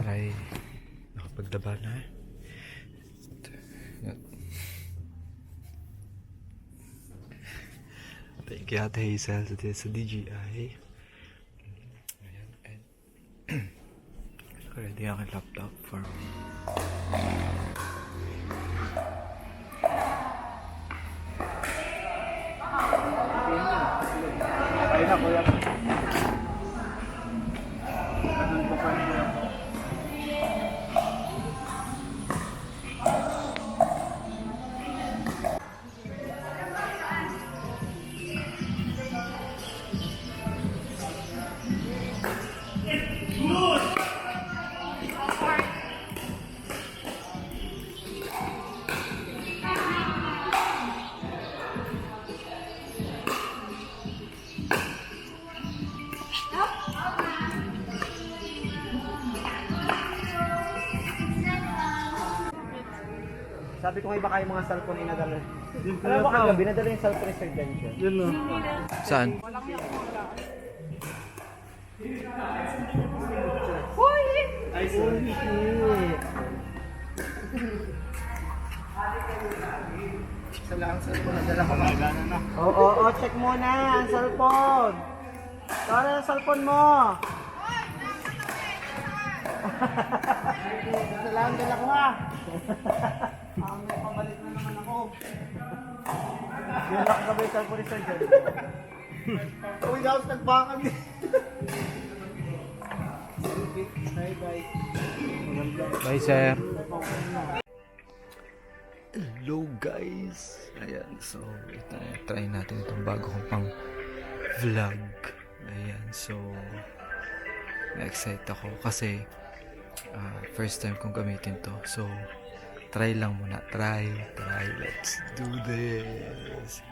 try nakapaglaba na. Thank you Ate Hazel sa DJI. Ayan, and ready ang aking laptop for Ayun na, kuya. Sabi ko nga iba kayo mga cellphone inadala. Alam mo kagabi, nadala yung cellphone ni Sir Denjo. Yun no. saan? Ay, sorry. Isa lang ang cellphone, nadala ko magana na. Oo, check muna ang cellphone. Tara ang cellphone mo. Isa lang, dala ko ha. May pabalik na naman ako. Yan lang kami sa cellphone ni Sir Denjo. Uy, daw, nagbakag din. Bye. Bye sir. Hello guys. Ayan, so try natin itong bago kong pang vlog. Ayan, so na-excite ako kasi first time kong gamitin to. So try lang muna. Try. Let's do this.